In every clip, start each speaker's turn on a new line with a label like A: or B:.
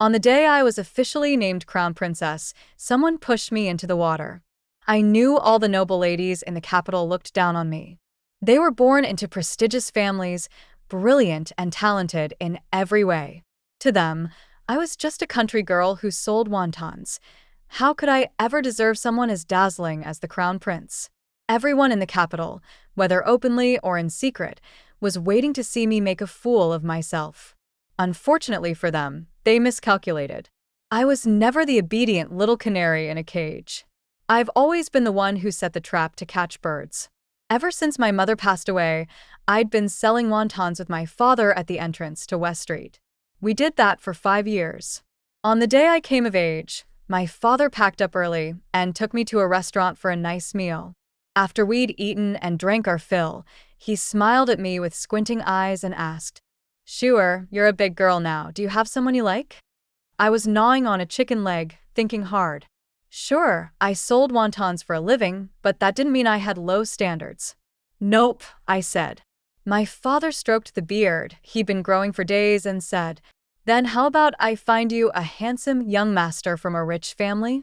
A: On the day I was officially named Crown Princess, someone pushed me into the water. I knew all the noble ladies in the capital looked down on me. They were born into prestigious families, brilliant and talented in every way. To them, I was just a country girl who sold wontons. How could I ever deserve someone as dazzling as the Crown Prince? Everyone in the capital, whether openly or in secret, was waiting to see me make a fool of myself. Unfortunately for them, they miscalculated. I was never the obedient little canary in a cage. I've always been the one who set the trap to catch birds. Ever since my mother passed away, I'd been selling wontons with my father at the entrance to West Street. We did that for 5 years. On the day I came of age, my father packed up early and took me to a restaurant for a nice meal. After we'd eaten and drank our fill, he smiled at me with squinting eyes and asked, "Sure, you're a big girl now. Do you have someone you like?" I was gnawing on a chicken leg, thinking hard. Sure, I sold wontons for a living, but that didn't mean I had low standards. "Nope," I said. My father stroked the beard he'd been growing for days and said, "Then how about I find you a handsome young master from a rich family?"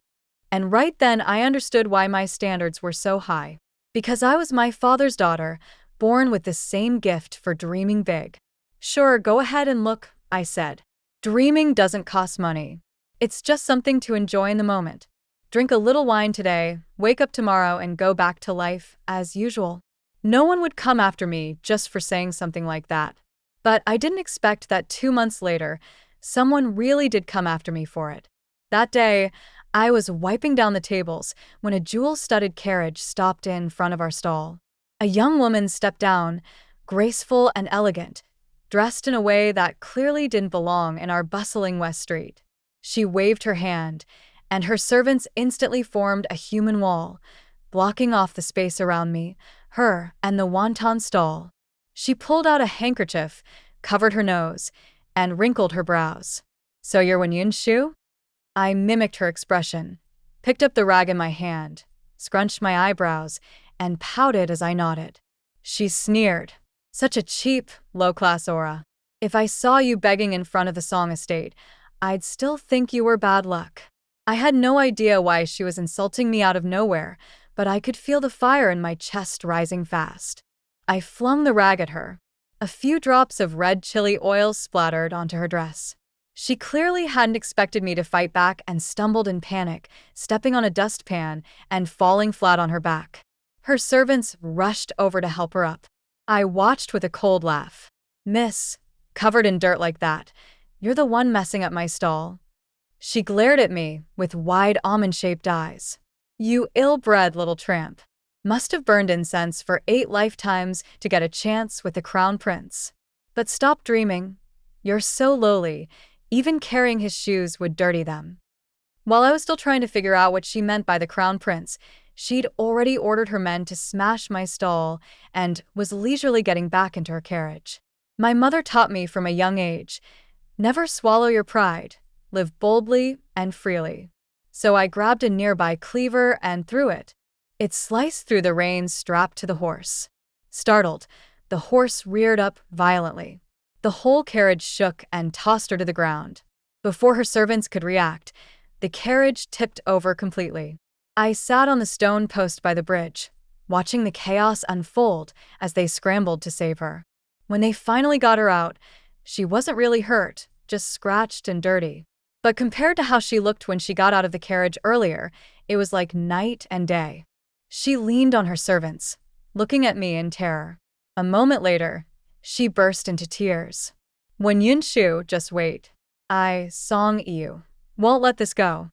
A: And right then I understood why my standards were so high. Because I was my father's daughter, born with the same gift for dreaming big. "Sure, go ahead and look," I said. "Dreaming doesn't cost money. It's just something to enjoy in the moment. Drink a little wine today, wake up tomorrow, and go back to life as usual." No one would come after me just for saying something like that. But I didn't expect that 2 months later, someone really did come after me for it. That day, I was wiping down the tables when a jewel-studded carriage stopped in front of our stall. A young woman stepped down, graceful and elegant, dressed in a way that clearly didn't belong in our bustling West Street. She waved her hand, and her servants instantly formed a human wall, blocking off the space around me, her, and the wonton stall. She pulled out a handkerchief, covered her nose, and wrinkled her brows. "So you're Wen Shu?" I mimicked her expression, picked up the rag in my hand, scrunched my eyebrows, and pouted as I nodded. She sneered. "Such a cheap, low-class aura. If I saw you begging in front of the Song estate, I'd still think you were bad luck." I had no idea why she was insulting me out of nowhere, but I could feel the fire in my chest rising fast. I flung the rag at her. A few drops of red chili oil splattered onto her dress. She clearly hadn't expected me to fight back and stumbled in panic, stepping on a dustpan and falling flat on her back. Her servants rushed over to help her up. I watched with a cold laugh. "Miss, covered in dirt like that, you're the one messing up my stall." She glared at me with wide almond-shaped eyes. "You ill-bred little tramp. Must have burned incense for 8 lifetimes to get a chance with the Crown Prince. But stop dreaming. You're so lowly, even carrying his shoes would dirty them." While I was still trying to figure out what she meant by the Crown Prince, she'd already ordered her men to smash my stall and was leisurely getting back into her carriage. My mother taught me from a young age, never swallow your pride, live boldly and freely. So I grabbed a nearby cleaver and threw it. It sliced through the reins strapped to the horse. Startled, the horse reared up violently. The whole carriage shook and tossed her to the ground. Before her servants could react, the carriage tipped over completely. I sat on the stone post by the bridge, watching the chaos unfold as they scrambled to save her. When they finally got her out, she wasn't really hurt, just scratched and dirty. But compared to how she looked when she got out of the carriage earlier, it was like night and day. She leaned on her servants, looking at me in terror. A moment later, she burst into tears. "Wen Shu, just wait. I, Song Yu, won't let this go."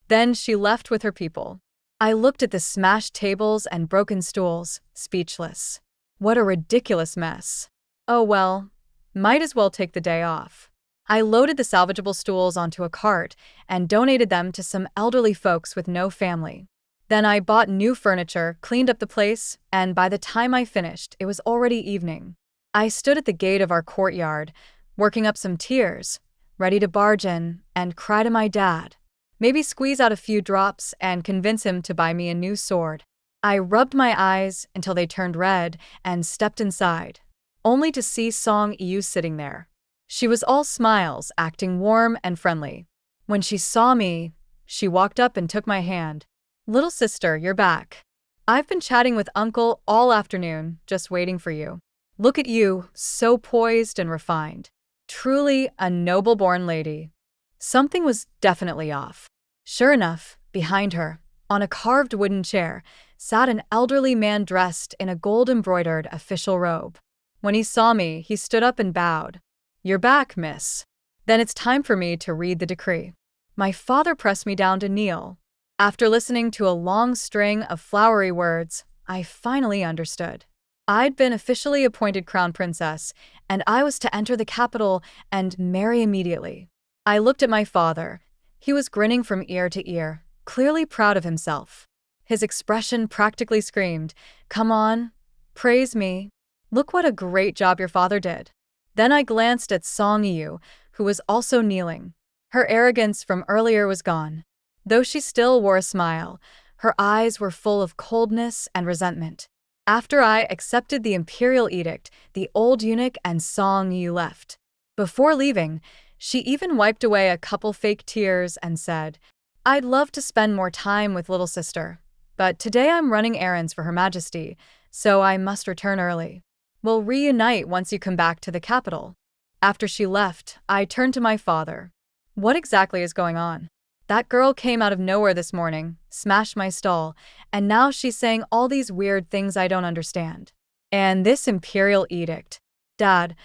A: Then she left with her people. I looked at the smashed tables and broken stools, speechless. What a ridiculous mess. Oh well, might as well take the day off. I loaded the salvageable stools onto a cart and donated them to some elderly folks with no family. Then I bought new furniture, cleaned up the place, and by the time I finished, it was already evening. I stood at the gate of our courtyard, working up some tears, ready to barge in and cry to my dad. Maybe squeeze out a few drops and convince him to buy me a new sword. I rubbed my eyes until they turned red and stepped inside, only to see Song Yu sitting there. She was all smiles, acting warm and friendly. When she saw me, she walked up and took my hand. "Little sister, you're back. I've been chatting with Uncle all afternoon, just waiting for you. Look at you, so poised and refined. Truly a noble-born lady." Something was definitely off. Sure enough, behind her, on a carved wooden chair, sat an elderly man dressed in a gold-embroidered official robe. When he saw me, he stood up and bowed. "You're back, miss. Then it's time for me to read the decree." My father pressed me down to kneel. After listening to a long string of flowery words, I finally understood. I'd been officially appointed crown princess, and I was to enter the capital and marry immediately. I looked at my father. He was grinning from ear to ear, clearly proud of himself. His expression practically screamed, "Come on, praise me. Look what a great job your father did." Then I glanced at Song Yu, who was also kneeling. Her arrogance from earlier was gone. Though she still wore a smile, her eyes were full of coldness and resentment. After I accepted the imperial edict, the old eunuch and Song Yu left. Before leaving, she even wiped away a couple fake tears and said, "I'd love to spend more time with little sister, but today I'm running errands for Her Majesty, so I must return early. We'll reunite once you come back to the capital." After she left, I turned to my father. "What exactly is going on? That girl came out of nowhere this morning, smashed my stall, and now she's saying all these weird things I don't understand. And this imperial edict. Dad,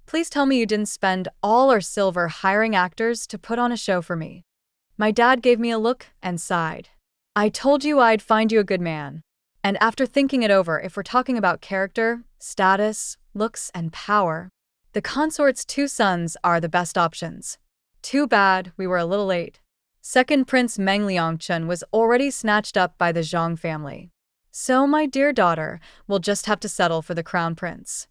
A: please tell me you didn't spend all our silver hiring actors to put on a show for me." My dad gave me a look and sighed. "I told you I'd find you a good man. And after thinking it over, if we're talking about character, status, looks, and power, the consort's two sons are the best options. Too bad we were a little late." Second Prince Meng Liangchun was already snatched up by the Zhang family. "So, my dear daughter, we'll just have to settle for the crown prince."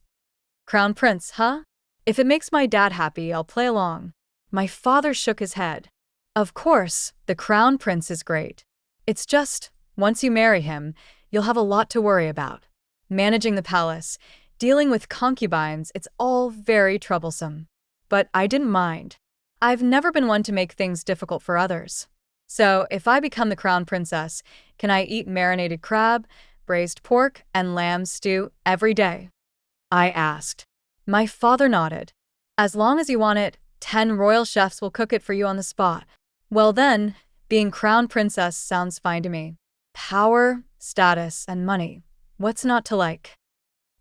A: "Crown prince, huh? If it makes my dad happy, I'll play along." My father shook his head. "Of course, the crown prince is great. It's just, once you marry him, you'll have a lot to worry about. Managing the palace, dealing with concubines, it's all very troublesome." But I didn't mind. I've never been one to make things difficult for others. "So, if I become the crown princess, can I eat marinated crab, braised pork, and lamb stew every day?" I asked. My father nodded. "As long as you want it, 10 royal chefs will cook it for you on the spot." Well then, being crown princess sounds fine to me. Power, status, and money. What's not to like?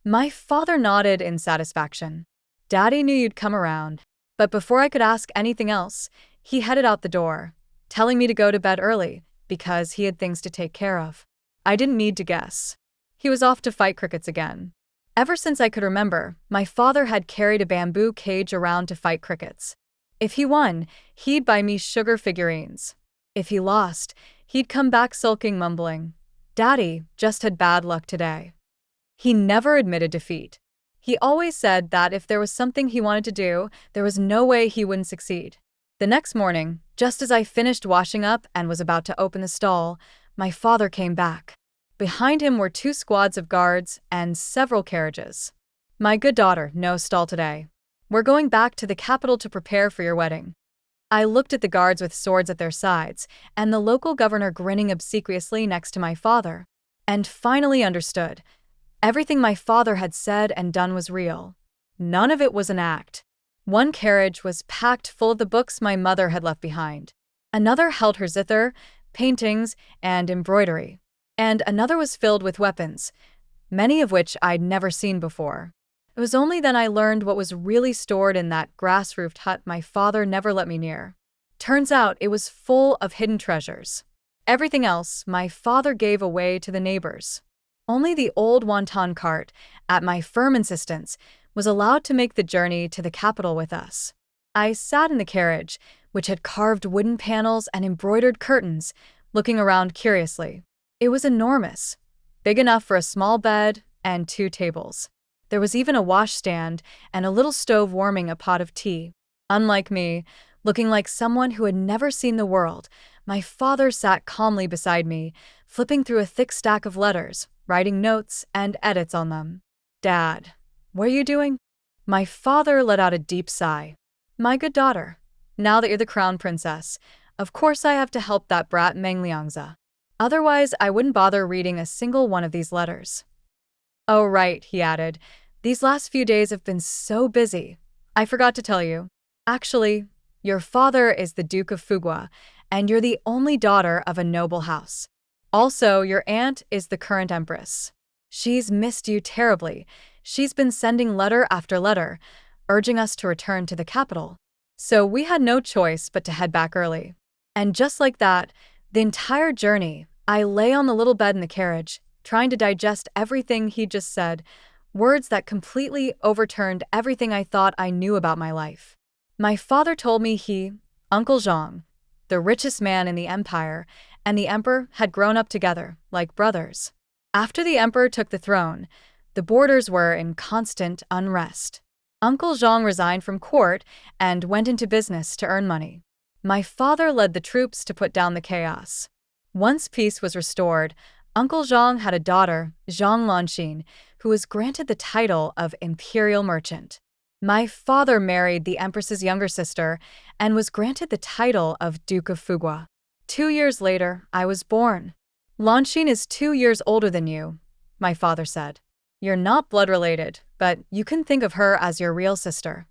A: My father nodded in satisfaction. Daddy knew you'd come around. But before I could ask anything else, he headed out the door, telling me to go to bed early because he had things to take care of. I didn't need to guess. He was off to fight crickets again. Ever since I could remember, my father had carried a bamboo cage around to fight crickets. If he won, he'd buy me sugar figurines. If he lost, he'd come back sulking, mumbling, "Daddy just had bad luck today." He never admitted defeat. He always said that if there was something he wanted to do, there was no way he wouldn't succeed. The next morning, just as I finished washing up and was about to open the stall, my father came back. Behind him were 2 squads of guards and several carriages. "My good daughter, no stall today. We're going back to the capital to prepare for your wedding." I looked at the guards with swords at their sides, and the local governor grinning obsequiously next to my father, and finally understood. Everything my father had said and done was real. None of it was an act. One carriage was packed full of the books my mother had left behind. Another held her zither, paintings, and embroidery. And another was filled with weapons, many of which I'd never seen before. It was only then I learned what was really stored in that grass-roofed hut my father never let me near. Turns out it was full of hidden treasures. Everything else my father gave away to the neighbors. Only the old wonton cart, at my firm insistence, was allowed to make the journey to the capital with us. I sat in the carriage, which had carved wooden panels and embroidered curtains, looking around curiously. It was enormous, big enough for a small bed and 2 tables. There was even a washstand and a little stove warming a pot of tea. Unlike me, looking like someone who had never seen the world, my father sat calmly beside me, flipping through a thick stack of letters, writing notes and edits on them. "Dad, what are you doing?" My father let out a deep sigh. "My good daughter, now that you're the crown princess, Of course I have to help that brat Meng Liangza. Otherwise, I wouldn't bother reading a single one of these letters. Oh right, he added. These last few days have been so busy. I forgot to tell you. Actually, your father is the Duke of Fugua, and you're the only daughter of a noble house. Also, your aunt is the current empress. She's missed you terribly. She's been sending letter after letter, urging us to return to the capital. So we had no choice but to head back early. And just like that, the entire journey, I lay on the little bed in the carriage, trying to digest everything he just said, words that completely overturned everything I thought I knew about my life. My father told me Uncle Zhang, the richest man in the empire, and the emperor had grown up together, like brothers. After the emperor took the throne, the borders were in constant unrest. Uncle Zhang resigned from court and went into business to earn money. My father led the troops to put down the chaos. Once peace was restored, Uncle Zhang had a daughter, Zhang Lanxin, who was granted the title of imperial merchant. My father married the empress's younger sister and was granted the title of Duke of Fugua. 2 years later, I was born. Lanxin is 2 years older than you, my father said. You're not blood related, but you can think of her as your real sister.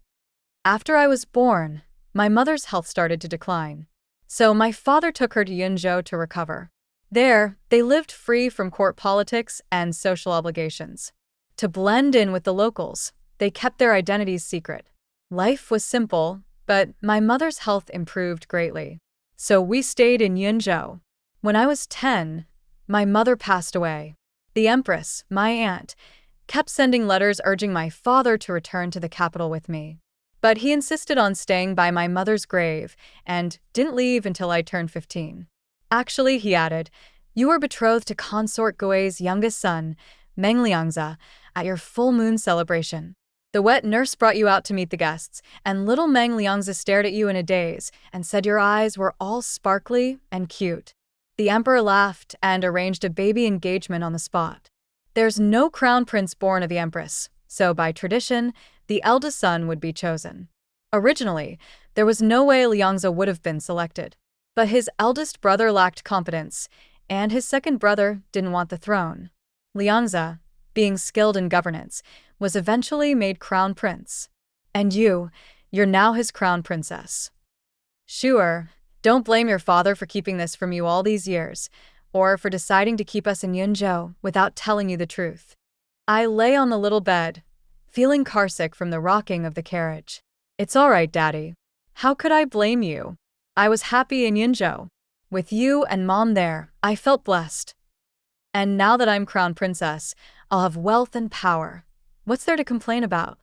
A: After I was born, my mother's health started to decline. So my father took her to Yunzhou to recover. There, they lived free from court politics and social obligations. To blend in with the locals, they kept their identities secret. Life was simple, but my mother's health improved greatly. So we stayed in Yunzhou. When I was 10, my mother passed away. The empress, my aunt, kept sending letters urging my father to return to the capital with me. But he insisted on staying by my mother's grave and didn't leave until I turned 15. Actually, he added, you were betrothed to Consort Gui's youngest son, Meng Liangza, at your full moon celebration. The wet nurse brought you out to meet the guests, and little Meng Liangza stared at you in a daze and said your eyes were all sparkly and cute. The emperor laughed and arranged a baby engagement on the spot. There's no crown prince born of the empress, so by tradition, the eldest son would be chosen. Originally, there was no way Liangza would have been selected. But his eldest brother lacked competence, and his second brother didn't want the throne. Liangza, being skilled in governance, was eventually made crown prince. And you're now his crown princess. Sure, don't blame your father for keeping this from you all these years, or for deciding to keep us in Yunzhou without telling you the truth. I lay on the little bed, feeling carsick from the rocking of the carriage. It's all right, Daddy. How could I blame you? I was happy in Yunzhou. With you and Mom there, I felt blessed. And now that I'm crown princess, I'll have wealth and power. What's there to complain about?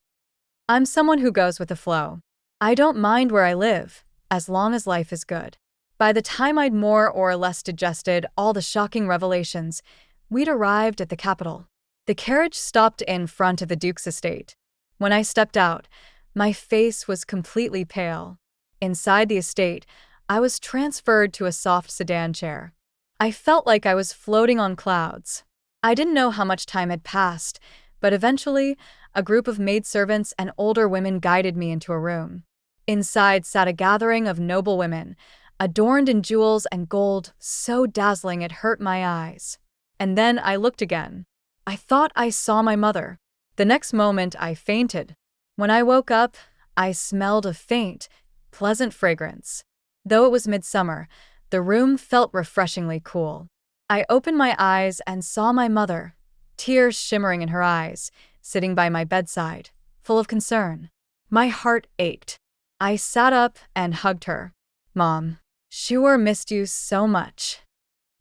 A: I'm someone who goes with the flow. I don't mind where I live, as long as life is good. By the time I'd more or less digested all the shocking revelations, we'd arrived at the capital. The carriage stopped in front of the Duke's estate. When I stepped out, my face was completely pale. Inside the estate, I was transferred to a soft sedan chair. I felt like I was floating on clouds. I didn't know how much time had passed, but eventually, a group of maidservants and older women guided me into a room. Inside sat a gathering of noble women, adorned in jewels and gold so dazzling it hurt my eyes. And then I looked again. I thought I saw my mother. The next moment I fainted. When I woke up, I smelled a faint, pleasant fragrance. Though it was midsummer, the room felt refreshingly cool. I opened my eyes and saw my mother, tears shimmering in her eyes, sitting by my bedside, full of concern. My heart ached. I sat up and hugged her. Mom, sure missed you so much.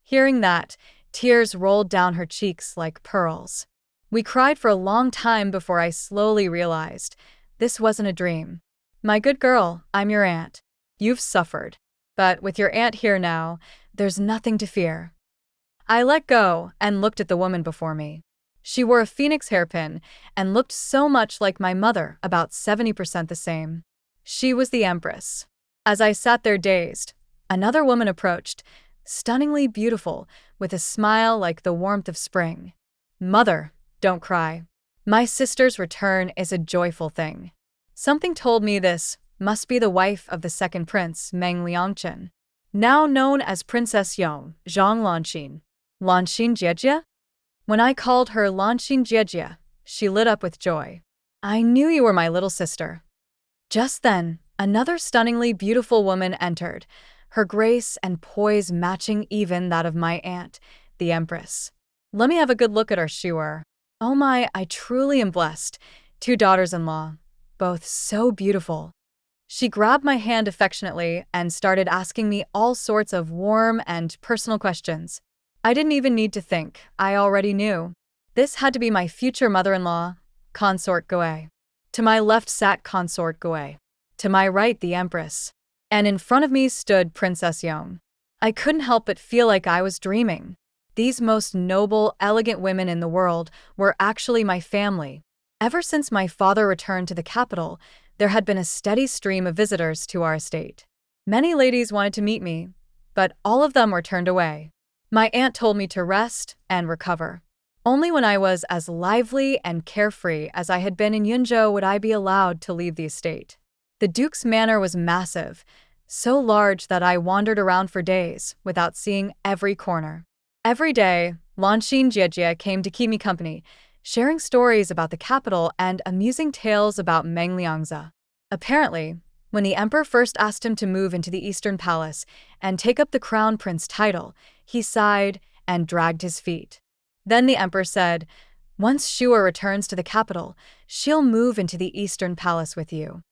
A: Hearing that, tears rolled down her cheeks like pearls. We cried for a long time before I slowly realized this wasn't a dream. My good girl, I'm your aunt. You've suffered. But with your aunt here now, there's nothing to fear. I let go and looked at the woman before me. She wore a phoenix hairpin and looked so much like my mother, about 70% the same. She was the empress. As I sat there dazed, another woman approached, stunningly beautiful, with a smile like the warmth of spring. Mother, don't cry. My sister's return is a joyful thing. Something told me this must be the wife of the second prince, Meng Liangchen. now known as Princess Yong, Zhang Lanxin. Lanxin Jiejie? When I called her Lanxin Jiejie, she lit up with joy. I knew you were my little sister. Just then, another stunningly beautiful woman entered, her grace and poise matching even that of my aunt, the Empress. Let me have a good look at her, Shuer. Oh my, I truly am blessed. 2 daughters-in-law, both so beautiful. She grabbed my hand affectionately and started asking me all sorts of warm and personal questions. I didn't even need to think, I already knew. This had to be my future mother-in-law, Consort Goe. To my left sat Consort Goe. To my right, the Empress. And in front of me stood Princess Yong. I couldn't help but feel like I was dreaming. These most noble, elegant women in the world were actually my family. Ever since my father returned to the capital, there had been a steady stream of visitors to our estate. Many ladies wanted to meet me, but all of them were turned away. My aunt told me to rest and recover. Only when I was as lively and carefree as I had been in Yunzhou would I be allowed to leave the estate. The Duke's manor was massive, so large that I wandered around for days without seeing every corner. Every day, Lanxin Jiejie came to keep me company, sharing stories about the capital and amusing tales about Mengliangza. Apparently, when the emperor first asked him to move into the Eastern Palace and take up the crown prince title, he sighed and dragged his feet. Then the emperor said, "Once Shuer returns to the capital, she'll move into the Eastern Palace with you."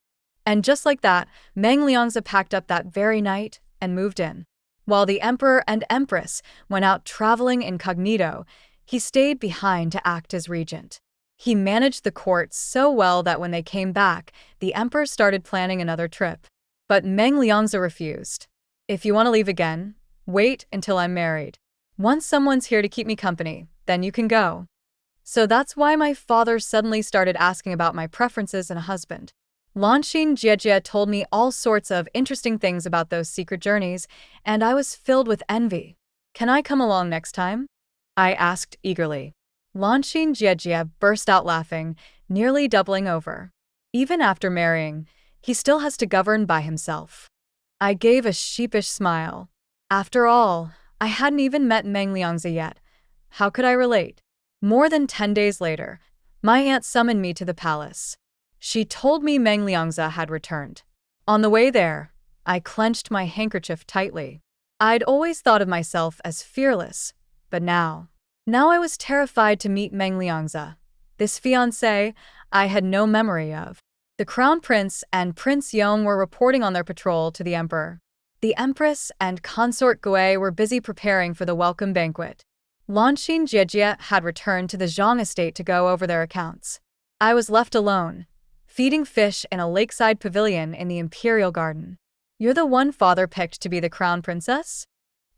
A: And just like that, Mengliangza packed up that very night and moved in. While the emperor and empress went out traveling incognito, he stayed behind to act as regent. He managed the court so well that when they came back, the emperor started planning another trip. But Mengliangza refused. "If you want to leave again, wait until I'm married. Once someone's here to keep me company, then you can go." So that's why my father suddenly started asking about my preferences in a husband. Lanxin Jiejie told me all sorts of interesting things about those secret journeys, and I was filled with envy. "Can I come along next time?" I asked eagerly. Lanxin Jiejie burst out laughing, nearly doubling over. Even after marrying, he still has to govern by himself. I gave a sheepish smile. After all, I hadn't even met Mengliangza yet. How could I relate? More than 10 days later, my aunt summoned me to the palace. She told me Mengliangza had returned. On the way there, I clenched my handkerchief tightly. I'd always thought of myself as fearless, but now I was terrified to meet Mengliangza, this fiancé I had no memory of. The crown prince and Prince Yong were reporting on their patrol to the emperor. The empress and consort Goe were busy preparing for the welcome banquet. Lanxin Jiejie had returned to the Zhang estate to go over their accounts. I was left alone, feeding fish in a lakeside pavilion in the imperial garden. "You're the one father picked to be the crown princess?"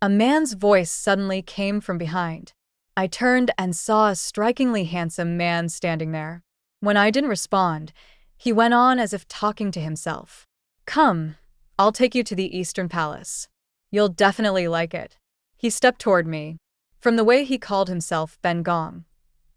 A: A man's voice suddenly came from behind. I turned and saw a strikingly handsome man standing there. When I didn't respond, he went on as if talking to himself. "Come, I'll take you to the Eastern Palace. You'll definitely like it." He stepped toward me. From the way he called himself Ben Gong,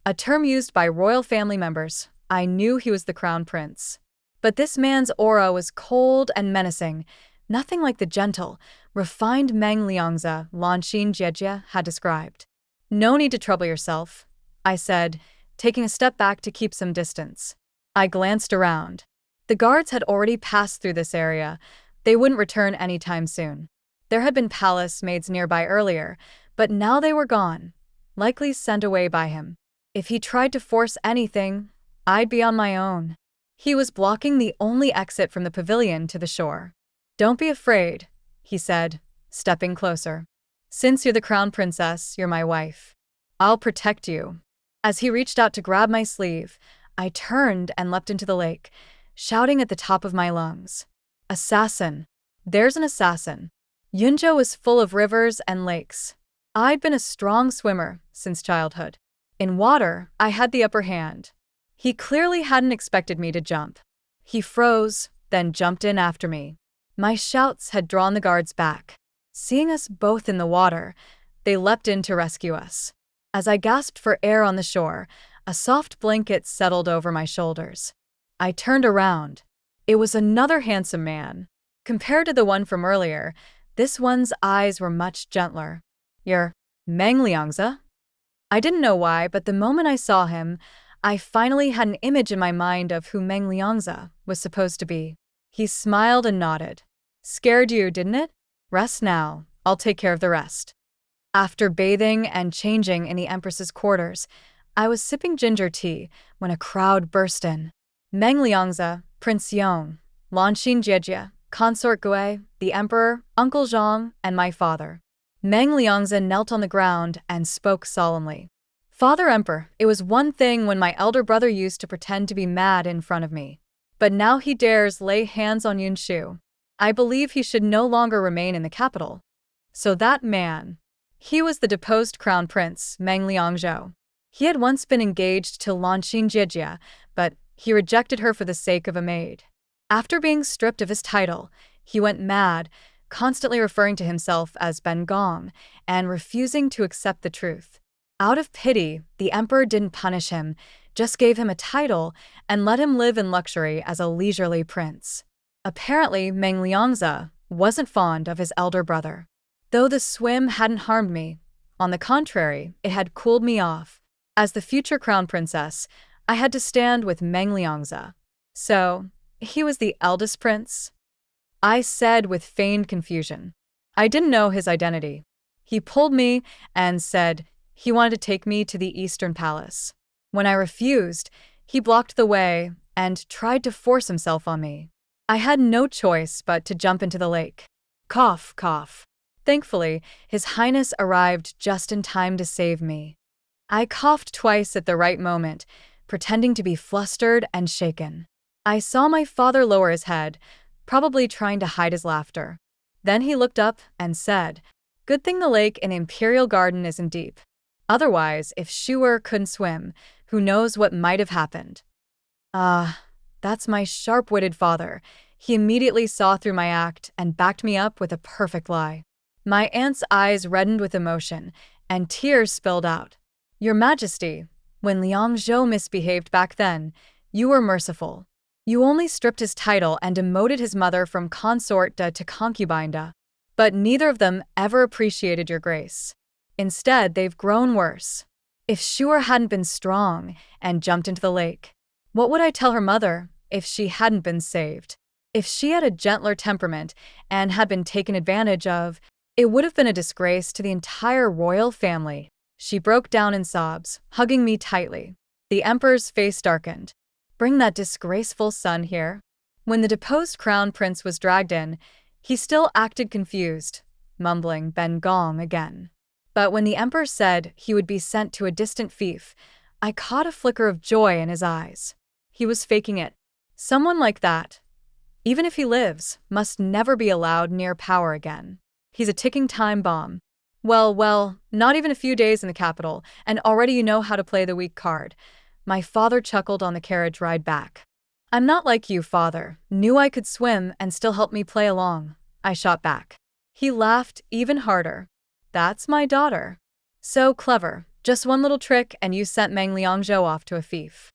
A: a term used by royal family members, I knew he was the crown prince. But this man's aura was cold and menacing, nothing like the gentle, refined Mengliangza Lanxin Jiejie had described. "No need to trouble yourself," I said, taking a step back to keep some distance. I glanced around. The guards had already passed through this area. They wouldn't return anytime soon. There had been palace maids nearby earlier, but now they were gone, likely sent away by him. If he tried to force anything, I'd be on my own. He was blocking the only exit from the pavilion to the shore. "Don't be afraid," he said, stepping closer. "Since you're the crown princess, you're my wife. I'll protect you." As he reached out to grab my sleeve, I turned and leapt into the lake, shouting at the top of my lungs. "Assassin! There's an assassin!" Yunzhou was full of rivers and lakes. I'd been a strong swimmer since childhood. In water, I had the upper hand. He clearly hadn't expected me to jump. He froze, then jumped in after me. My shouts had drawn the guards back. Seeing us both in the water, they leapt in to rescue us. As I gasped for air on the shore, a soft blanket settled over my shoulders. I turned around. It was another handsome man. Compared to the one from earlier, This one's eyes were much gentler. You're Meng Liangze? I didn't know why, but the moment I saw him, I finally had an image in my mind of who Meng Liangze was supposed to be. He smiled and nodded. Scared you, didn't it? Rest now. I'll take care of the rest. After bathing and changing in the Empress's quarters, I was sipping ginger tea when a crowd burst in. Meng Liangze, Prince Yong, Lanxin Jie, Consort Gui, the Emperor, Uncle Zhang, and my father. Meng Liangze knelt on the ground and spoke solemnly. Father Emperor, it was one thing when my elder brother used to pretend to be mad in front of me. But now he dares lay hands on Yunshu. I believe he should no longer remain in the capital. So that man. He was the deposed crown prince, Meng Liangzhou. He had once been engaged to Lanxin Jie, but he rejected her for the sake of a maid. After being stripped of his title, he went mad, constantly referring to himself as Ben Gong and refusing to accept the truth. Out of pity, the emperor didn't punish him, just gave him a title and let him live in luxury as a leisurely prince. Apparently, Meng Liangze wasn't fond of his elder brother. Though the swim hadn't harmed me, on the contrary, it had cooled me off. As the future crown princess, I had to stand with Meng Liangze. So, he was the eldest prince? I said with feigned confusion. I didn't know his identity. He pulled me and said he wanted to take me to the Eastern Palace. When I refused, he blocked the way and tried to force himself on me. I had no choice but to jump into the lake. Cough, cough. Thankfully, His Highness arrived just in time to save me. I coughed twice at the right moment, pretending to be flustered and shaken. I saw my father lower his head, probably trying to hide his laughter. Then he looked up and said, "Good thing the lake in Imperial Garden isn't deep. Otherwise, if Shuer couldn't swim, who knows what might have happened." That's my sharp-witted father. He immediately saw through my act and backed me up with a perfect lie. My aunt's eyes reddened with emotion, and tears spilled out. "Your Majesty, when Liang Zhou misbehaved back then, you were merciful. You only stripped his title and demoted his mother from consort to concubine. But neither of them ever appreciated your grace. Instead, they've grown worse. If Shuer hadn't been strong and jumped into the lake, what would I tell her mother if she hadn't been saved? If she had a gentler temperament and had been taken advantage of, it would have been a disgrace to the entire royal family." She broke down in sobs, hugging me tightly. The emperor's face darkened. "Bring that disgraceful son here." When the deposed crown prince was dragged in, he still acted confused, mumbling Ben Gong again. But when the emperor said he would be sent to a distant fief, I caught a flicker of joy in his eyes. He was faking it. Someone like that, even if he lives, must never be allowed near power again. He's a ticking time bomb. Well, not even a few days in the capital, and already you know how to play the weak card. My father chuckled on the carriage ride back. "I'm not like you, father. Knew I could swim and still helped me play along," I shot back. He laughed even harder. "That's my daughter. So clever. Just one little trick and you sent Meng Liangzhou off to a fief."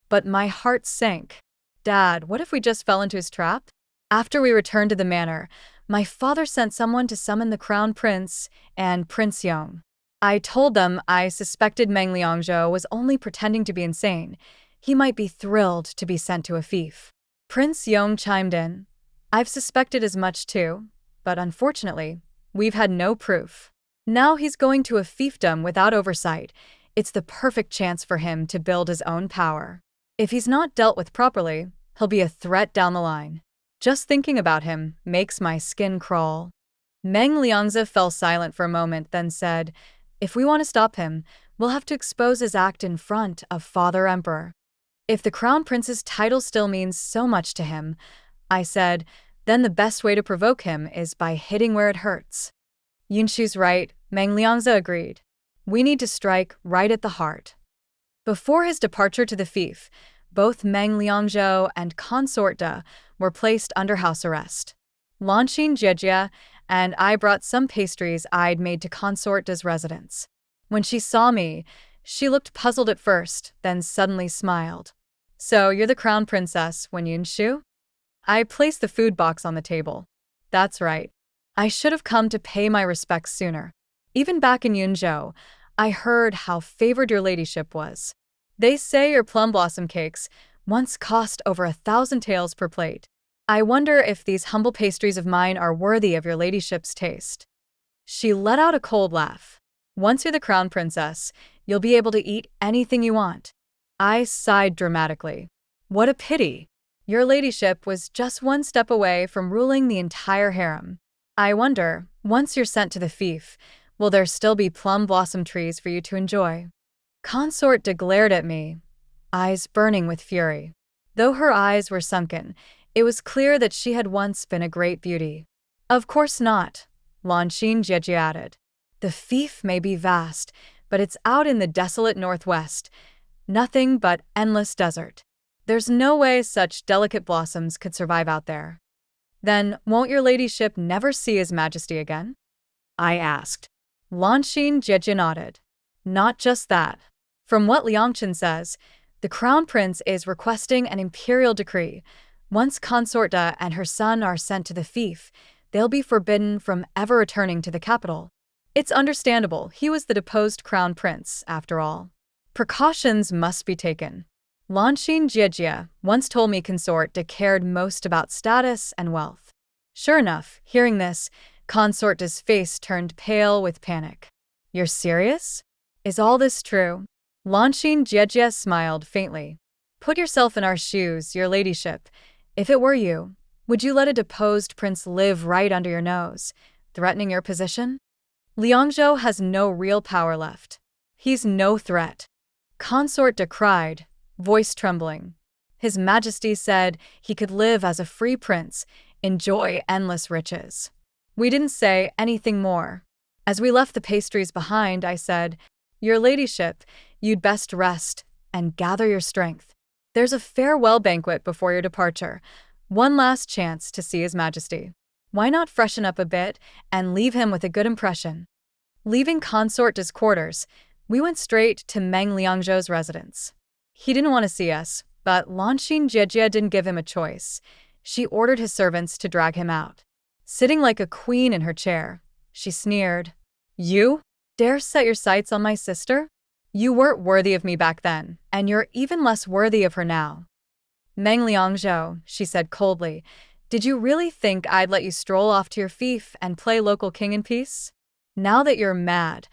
A: But my heart sank. Dad, what if we just fell into his trap? After we returned to the manor, my father sent someone to summon the crown prince and Prince Yong. I told them I suspected Meng Liangzhou was only pretending to be insane. He might be thrilled to be sent to a fief. Prince Yong chimed in. "I've suspected as much too, but unfortunately, we've had no proof. Now he's going to a fiefdom without oversight. It's the perfect chance for him to build his own power. If he's not dealt with properly, he'll be a threat down the line. Just thinking about him makes my skin crawl." Meng Liangze fell silent for a moment, then said, "If we want to stop him, we'll have to expose his act in front of Father Emperor. If the crown prince's title still means so much to him," I said, "then the best way to provoke him is by hitting where it hurts." "Yunshu's right," Meng Liangze agreed. "We need to strike right at the heart." Before his departure to the fief, both Meng Liangzhou and Consort De were placed under house arrest. Lanxin Jie and I brought some pastries I'd made to Consort De's residence. When she saw me, she looked puzzled at first, then suddenly smiled. "So you're the crown princess, Yunshu?" I placed the food box on the table. "That's right. I should have come to pay my respects sooner. Even back in Yunzhou, I heard how favored your ladyship was. They say your plum blossom cakes once cost over 1,000 taels per plate. I wonder if these humble pastries of mine are worthy of your ladyship's taste. She let out a cold laugh. Once you're the crown princess, you'll be able to eat anything you want. I sighed dramatically. What a pity. Your ladyship was just one step away from ruling the entire harem. I wonder, once you're sent to the fief, will there still be plum blossom trees for you to enjoy? Consort de glared at me, eyes burning with fury. Though her eyes were sunken, it was clear that she had once been a great beauty. Of course not, Lanxin Jieji added. The fief may be vast, but it's out in the desolate northwest. Nothing but endless desert. There's no way such delicate blossoms could survive out there. Then, won't your ladyship never see His Majesty again? I asked. Lanxin Jieji nodded. Not just that. From what Liangchen says, the crown prince is requesting an imperial decree. Once Consort De and her son are sent to the fief, they'll be forbidden from ever returning to the capital. It's understandable, he was the deposed crown prince, after all. Precautions must be taken. Lanxin Jieji once told me Consort De cared most about status and wealth. Sure enough, hearing this, Consort De's face turned pale with panic. You're serious? Is all this true? Lanxin Jieji smiled faintly. Put yourself in our shoes, your ladyship. If it were you, would you let a deposed prince live right under your nose, threatening your position? Liangzhou has no real power left. He's no threat. Consort De cried, voice trembling. His Majesty said he could live as a free prince, enjoy endless riches. We didn't say anything more. As we left the pastries behind, I said, Your ladyship, you'd best rest and gather your strength. There's a farewell banquet before your departure, one last chance to see His Majesty. Why not freshen up a bit and leave him with a good impression? Leaving Consort De's quarters, we went straight to Meng Liangzhou's residence. He didn't want to see us, but Lanxin Jieji didn't give him a choice. She ordered his servants to drag him out. Sitting like a queen in her chair, she sneered. You dare set your sights on my sister? You weren't worthy of me back then, and you're even less worthy of her now. Meng Liangzhou, she said coldly, did you really think I'd let you stroll off to your fief and play local king in peace? Now that you're mad,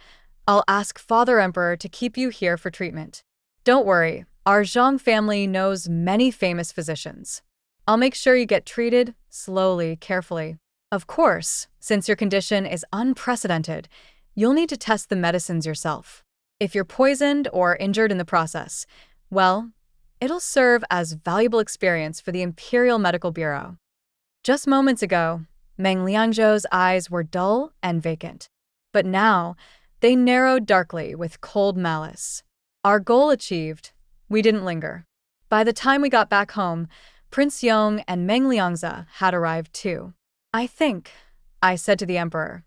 A: I'll ask Father Emperor to keep you here for treatment. Don't worry, our Zhang family knows many famous physicians. I'll make sure you get treated, slowly, carefully. Of course, since your condition is unprecedented, you'll need to test the medicines yourself. If you're poisoned or injured in the process, well, it'll serve as valuable experience for the Imperial Medical Bureau. Just moments ago, Meng Liangzhou's eyes were dull and vacant. But now, they narrowed darkly with cold malice. Our goal achieved, we didn't linger. By the time we got back home, Prince Yong and Meng Liangze had arrived too. I think, I said to the emperor,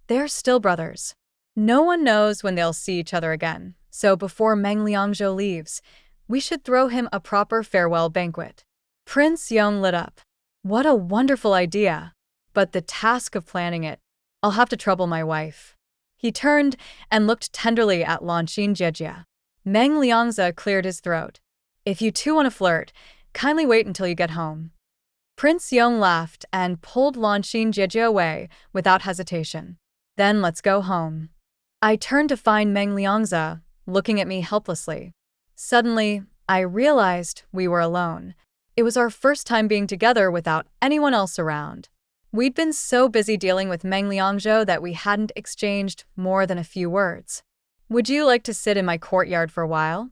A: they're still brothers. No one knows when they'll see each other again, so before Meng Liangzhou leaves, we should throw him a proper farewell banquet. Prince Yong lit up. What a wonderful idea! But the task of planning it, I'll have to trouble my wife. He turned and looked tenderly at Lanxin Jieji. Meng Liangze cleared his throat. If you two want to flirt, kindly wait until you get home. Prince Yong laughed and pulled Lanxin Jieji away without hesitation. Then let's go home. I turned to find Meng Liangze, looking at me helplessly. Suddenly, I realized we were alone. It was our first time being together without anyone else around. We'd been so busy dealing with Meng Liangzhou that we hadn't exchanged more than a few words. Would you like to sit in my courtyard for a while?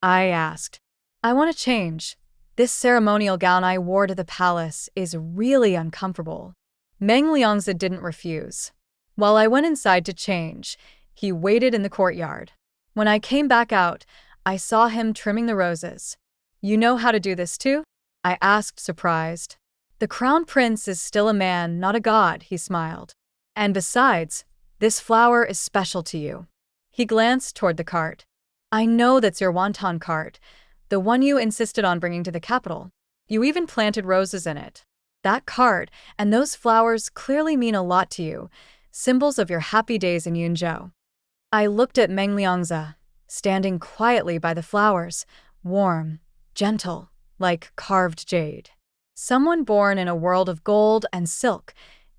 A: I asked. I want to change. This ceremonial gown I wore to the palace is really uncomfortable. Meng Liangze didn't refuse. While I went inside to change, he waited in the courtyard. When I came back out, I saw him trimming the roses. You know how to do this too? I asked, surprised. The crown prince is still a man, not a god, he smiled. And besides, this flower is special to you. He glanced toward the cart. I know that's your wonton cart, the one you insisted on bringing to the capital. You even planted roses in it. That card and those flowers clearly mean a lot to you, symbols of your happy days in Yunzhou. I looked at Meng Liangze, standing quietly by the flowers, warm, gentle, like carved jade. Someone born in a world of gold and silk,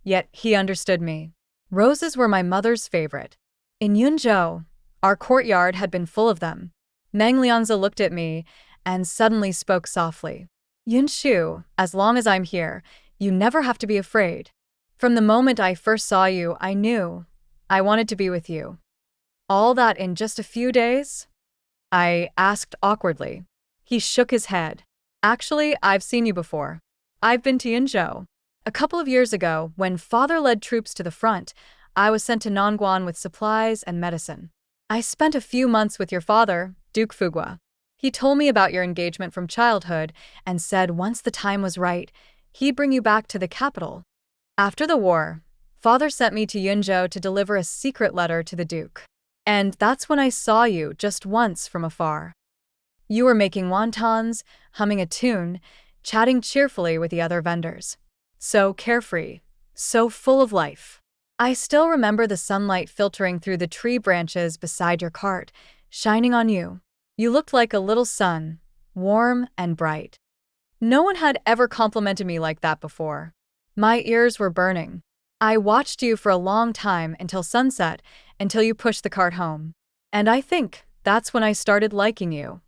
A: yet he understood me. Roses were my mother's favorite. In Yunzhou, our courtyard had been full of them. Meng Liangze looked at me and suddenly spoke softly. Yunshu, as long as I'm here, you never have to be afraid. From the moment I first saw you, I knew I wanted to be with you. All that in just a few days? I asked awkwardly. He shook his head. Actually, I've seen you before. I've been to Yunzhou. A couple of years ago, when father led troops to the front, I was sent to Nangguan with supplies and medicine. I spent a few months with your father, Duke Fugua. He told me about your engagement from childhood and said once the time was right, he'd bring you back to the capital. After the war, father sent me to Yunzhou to deliver a secret letter to the Duke. And that's when I saw you just once from afar. You were making wontons, humming a tune, chatting cheerfully with the other vendors. So carefree, so full of life. I still remember the sunlight filtering through the tree branches beside your cart, shining on you. You looked like a little sun, warm and bright. No one had ever complimented me like that before. My ears were burning. I watched you for a long time until sunset, until you pushed the cart home. And I think that's when I started liking you.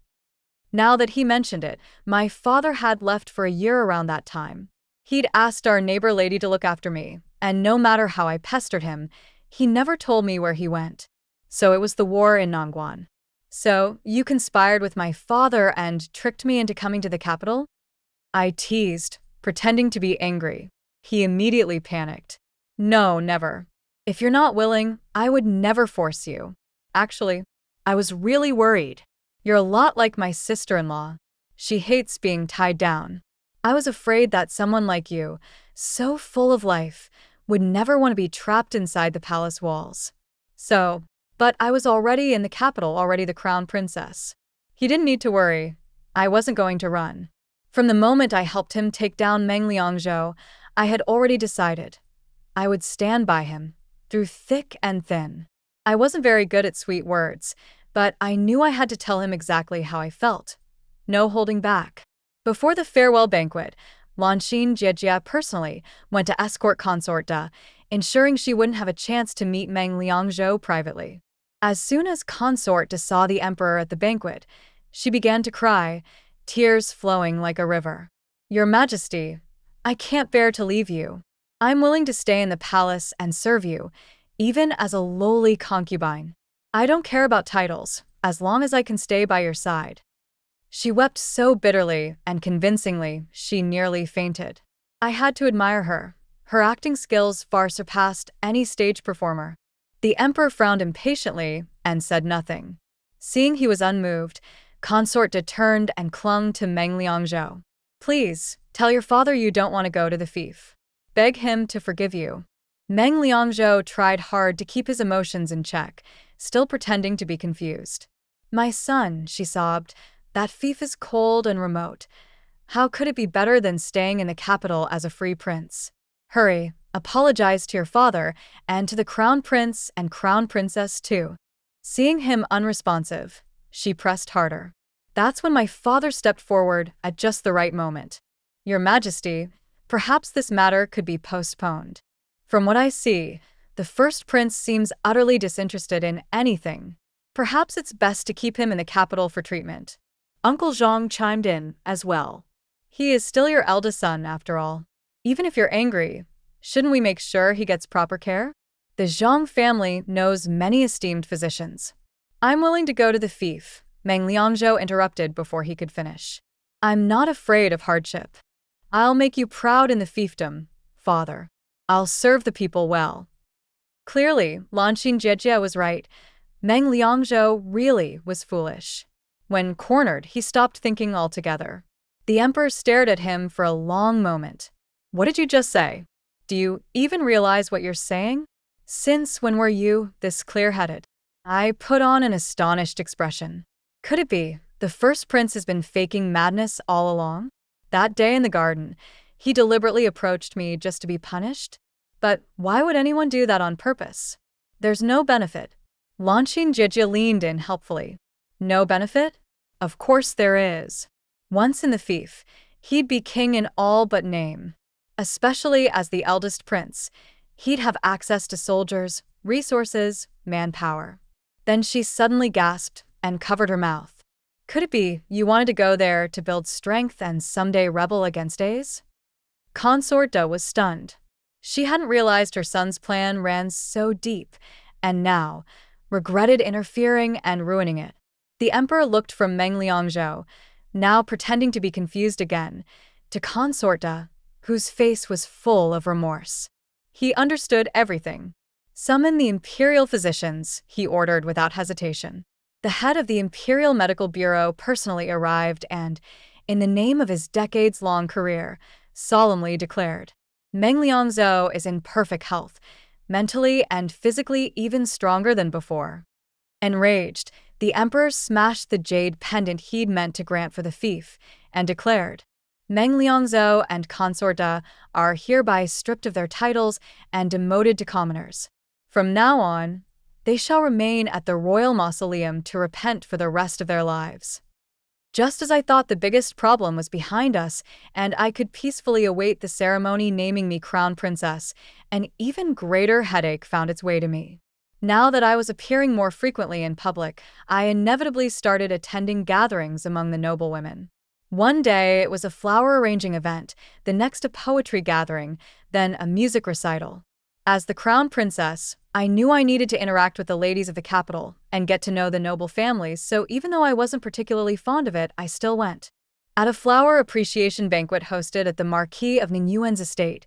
A: Now that he mentioned it, my father had left for a year around that time. He'd asked our neighbor lady to look after me, and no matter how I pestered him, he never told me where he went. So it was the war in Nangguan. So you conspired with my father and tricked me into coming to the capital? I teased, pretending to be angry. He immediately panicked. No, never. If you're not willing, I would never force you. Actually, I was really worried. You're a lot like my sister-in-law. She hates being tied down. I was afraid that someone like you, so full of life, would never want to be trapped inside the palace walls. But I was already in the capital, already the crown princess. He didn't need to worry. I wasn't going to run. From the moment I helped him take down Meng Liangze, I had already decided. I would stand by him, through thick and thin. I wasn't very good at sweet words, but I knew I had to tell him exactly how I felt. No holding back. Before the farewell banquet, Lanxin Jiejia personally went to escort Consort Da, ensuring she wouldn't have a chance to meet Meng Liangze privately. As soon as Consort Da saw the emperor at the banquet, she began to cry, tears flowing like a river. Your Majesty, I can't bear to leave you. I'm willing to stay in the palace and serve you, even as a lowly concubine. I don't care about titles, as long as I can stay by your side. She wept so bitterly and convincingly, she nearly fainted. I had to admire her. Her acting skills far surpassed any stage performer. The emperor frowned impatiently and said nothing. Seeing he was unmoved, Consort Da turned and clung to Meng Liangze. Please, tell your father you don't want to go to the fief. Beg him to forgive you. Meng Liangze tried hard to keep his emotions in check, still pretending to be confused. My son, she sobbed, that fief is cold and remote. How could it be better than staying in the capital as a free prince? Hurry, apologize to your father and to the crown prince and crown princess too. Seeing him unresponsive, she pressed harder. That's when my father stepped forward at just the right moment. Your Majesty, perhaps this matter could be postponed. From what I see, the first prince seems utterly disinterested in anything. Perhaps it's best to keep him in the capital for treatment. Uncle Zhang chimed in as well. He is still your eldest son, after all. Even if you're angry, shouldn't we make sure he gets proper care? The Zhang family knows many esteemed physicians. I'm willing to go to the fief, Meng Liangze interrupted before he could finish. I'm not afraid of hardship. I'll make you proud in the fiefdom, father. I'll serve the people well. Clearly, Lanxin Jiejia was right. Meng Liangze really was foolish. When cornered, he stopped thinking altogether. The emperor stared at him for a long moment. What did you just say? Do you even realize what you're saying? Since when were you this clear-headed? I put on an astonished expression. Could it be the first prince has been faking madness all along? That day in the garden, He deliberately approached me just to be punished? But why would anyone do that on purpose? There's no benefit. Launching Jijia leaned in helpfully. No benefit? Of course there is. Once in the fief, he'd be king in all but name. Especially as the eldest prince, he'd have access to soldiers, resources, manpower. Then she suddenly gasped and covered her mouth. Could it be you wanted to go there to build strength and someday rebel against A's? Consort Da was stunned. She hadn't realized her son's plan ran so deep, and now regretted interfering and ruining it. The emperor looked from Meng Liangzhou, now pretending to be confused again, to Consort Da, whose face was full of remorse. He understood everything. Summon the imperial physicians, he ordered without hesitation. The head of the Imperial Medical Bureau personally arrived and, in the name of his decades-long career, solemnly declared, Meng Liangzhou is in perfect health, mentally and physically even stronger than before. Enraged, the emperor smashed the jade pendant he'd meant to grant for the fief and declared, Meng Liangzhou and Consort Da are hereby stripped of their titles and demoted to commoners. From now on, they shall remain at the royal mausoleum to repent for the rest of their lives. Just as I thought the biggest problem was behind us and I could peacefully await the ceremony naming me crown princess, an even greater headache found its way to me. Now that I was appearing more frequently in public, I inevitably started attending gatherings among the noble women. One day it was a flower arranging event, the next a poetry gathering, then a music recital. As the crown princess, I knew I needed to interact with the ladies of the capital and get to know the noble families, so even though I wasn't particularly fond of it, I still went. At a flower appreciation banquet hosted at the Marquis of Ningyuan's estate,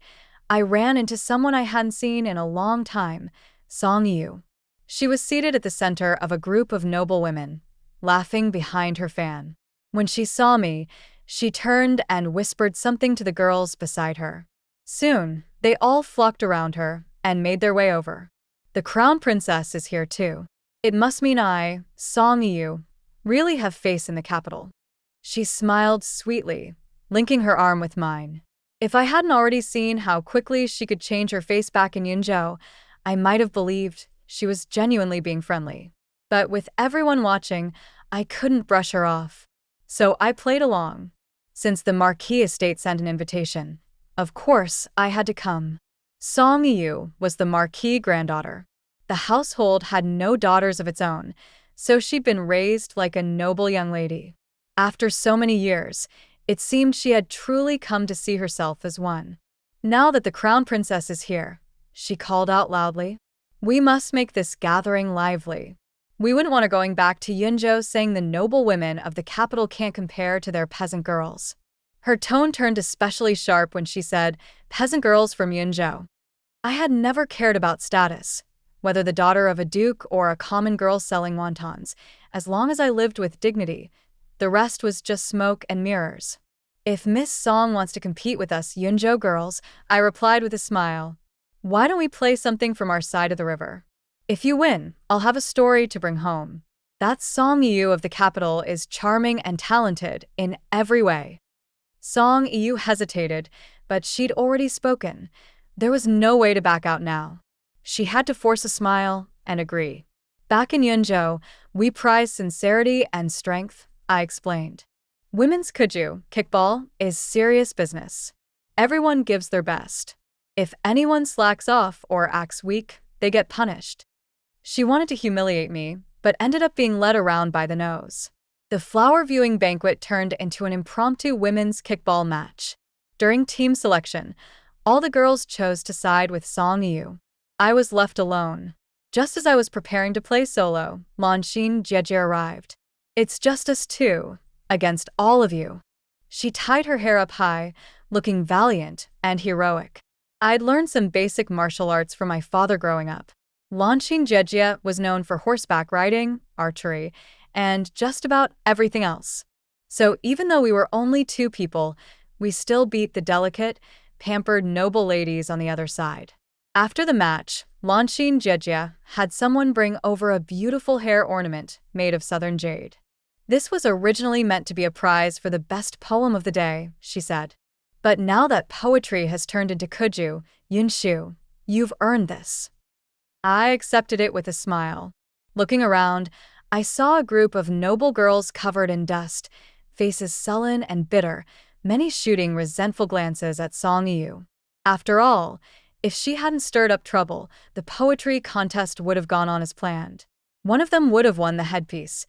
A: I ran into someone I hadn't seen in a long time, Song Yu. She was seated at the center of a group of noble women, laughing behind her fan. When she saw me, she turned and whispered something to the girls beside her. Soon, they all flocked around her and made their way over. The crown princess is here too. It must mean I, Song Yu, really have face in the capital. She smiled sweetly, linking her arm with mine. If I hadn't already seen how quickly she could change her face back in Yunzhou, I might have believed she was genuinely being friendly. But with everyone watching, I couldn't brush her off. So I played along. Since the Marquis estate sent an invitation, of course I had to come. Song Yu was the Marquis granddaughter. The household had no daughters of its own, so she'd been raised like a noble young lady. After so many years, it seemed she had truly come to see herself as one. Now that the crown princess is here, she called out loudly, we must make this gathering lively. We wouldn't want her going back to Yunzhou saying the noble women of the capital can't compare to their peasant girls. Her tone turned especially sharp when she said, peasant girls from Yunzhou. I had never cared about status, whether the daughter of a duke or a common girl selling wontons, as long as I lived with dignity. The rest was just smoke and mirrors. If Miss Song wants to compete with us Yunzhou girls, I replied with a smile, why don't we play something from our side of the river? If you win, I'll have a story to bring home. That Song Yu of the capital is charming and talented in every way. Song Yu hesitated, but she'd already spoken. There was no way to back out now. She had to force a smile and agree. Back in Yunzhou, we prize sincerity and strength, I explained. Women's kuju, kickball, is serious business. Everyone gives their best. If anyone slacks off or acts weak, they get punished. She wanted to humiliate me, but ended up being led around by the nose. The flower viewing banquet turned into an impromptu women's kickball match. During team selection, all the girls chose to side with Song Yu. I was left alone. Just as I was preparing to play solo, Lanxin Jieji arrived. It's just us two, against all of you. She tied her hair up high, looking valiant and heroic. I'd learned some basic martial arts from my father growing up. Lanxin Jieji was known for horseback riding, archery, and just about everything else. So even though we were only two people, we still beat the delicate, pampered noble ladies on the other side. After the match, Lanxin Jieji had someone bring over a beautiful hair ornament made of southern jade. This was originally meant to be a prize for the best poem of the day, she said. But now that poetry has turned into kuju, Yunshu, you've earned this. I accepted it with a smile. Looking around, I saw a group of noble girls covered in dust, faces sullen and bitter, many shooting resentful glances at Song Yu. After all, if she hadn't stirred up trouble, the poetry contest would have gone on as planned. One of them would have won the headpiece,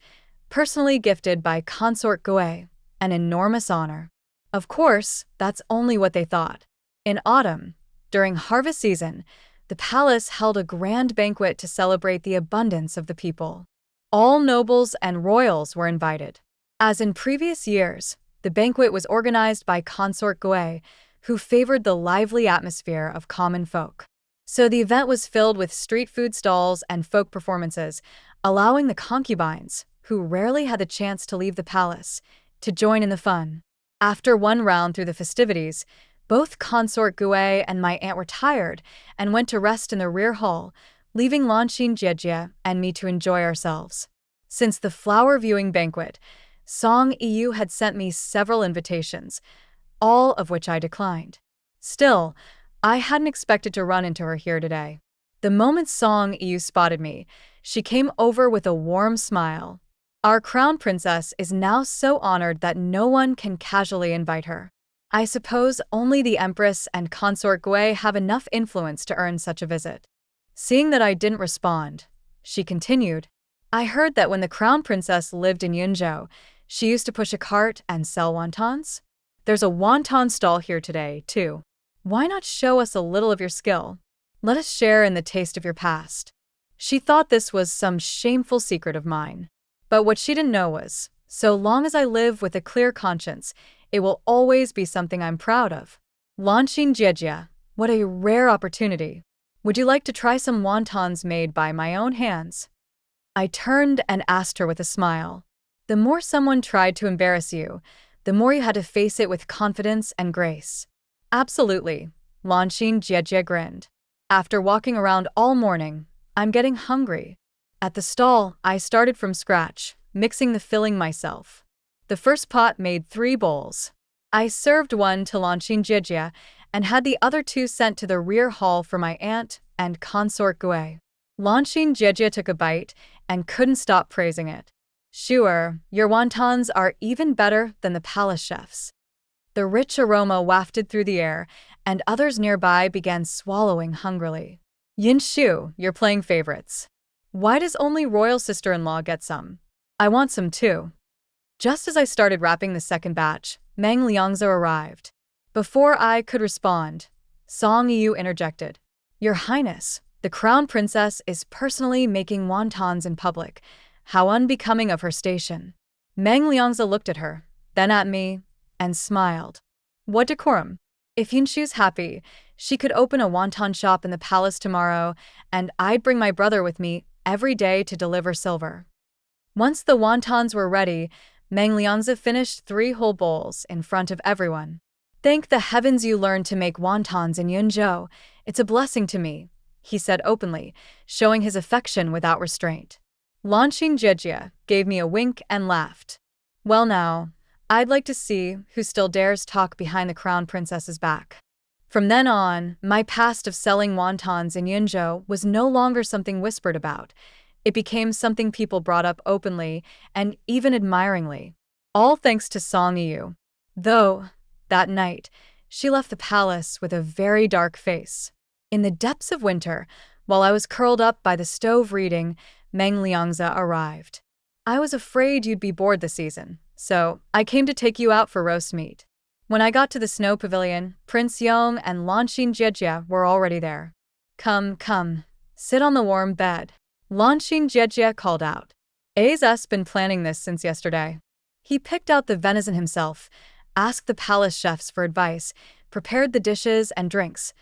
A: personally gifted by Consort Gue, an enormous honor. Of course, that's only what they thought. In autumn, during harvest season, the palace held a grand banquet to celebrate the abundance of the people. All nobles and royals were invited. As in previous years, the banquet was organized by Consort Gue, who favored the lively atmosphere of common folk. So the event was filled with street food stalls and folk performances, allowing the concubines, who rarely had the chance to leave the palace, to join in the fun. After one round through the festivities, both Consort Gue and my aunt were tired and went to rest in the rear hall, leaving Lanshin Jejie and me to enjoy ourselves. Since the flower viewing banquet, Song Yu had sent me several invitations, all of which I declined. Still, I hadn't expected to run into her here today. The moment Song Yu spotted me, she came over with a warm smile. Our crown princess is now so honored that no one can casually invite her. I suppose only the empress and Consort Gue have enough influence to earn such a visit. Seeing that I didn't respond, she continued, I heard that when the crown princess lived in Yunzhou, she used to push a cart and sell wontons. There's a wonton stall here today, too. Why not show us a little of your skill? Let us share in the taste of your past. She thought this was some shameful secret of mine. But what she didn't know was, so long as I live with a clear conscience, it will always be something I'm proud of. Lanshin Jejie, what a rare opportunity. Would you like to try some wontons made by my own hands? I turned and asked her with a smile. The more someone tried to embarrass you, the more you had to face it with confidence and grace. Absolutely, Lanshin Jejie grinned. After walking around all morning, I'm getting hungry. At the stall, I started from scratch, mixing the filling myself. The first pot made 3 bowls. I served one to Lanshin Jejie and had the other 2 sent to the rear hall for my aunt and Consort Gue. Lanshin Jejie took a bite and couldn't stop praising it. Sure, your wontons are even better than the palace chef's. The rich aroma wafted through the air, and others nearby began swallowing hungrily. Yinshu, you're playing favorites. Why does only royal sister-in-law get some? I want some too. Just as I started wrapping the second batch, Meng Liangzi arrived. Before I could respond, Song Yu interjected. Your Highness, the crown princess is personally making wontons in public. How unbecoming of her station. Meng Liangzi looked at her, then at me, and smiled. What decorum? If Yinshu's happy, she could open a wonton shop in the palace tomorrow, and I'd bring my brother with me every day to deliver silver. Once the wontons were ready, Meng Liangzi finished 3 whole bowls in front of everyone. Thank the heavens you learned to make wontons in Yunzhou. It's a blessing to me, he said openly, showing his affection without restraint. Lanshin Jejie gave me a wink and laughed. Well now, I'd like to see who still dares talk behind the crown princess's back. From then on, my past of selling wontons in Yunzhou was no longer something whispered about. It became something people brought up openly and even admiringly. All thanks to Song Yu. Though, that night, she left the palace with a very dark face. In the depths of winter, while I was curled up by the stove reading, Meng Liangzi arrived. I was afraid you'd be bored this season, so I came to take you out for roast meat. When I got to the snow pavilion, Prince Yong and Lanshin Jejie were already there. Come, come, sit on the warm bed. Lanshin Jejie called out. A's been planning this since yesterday. He picked out the venison himself, asked the palace chefs for advice, prepared the dishes and drinks,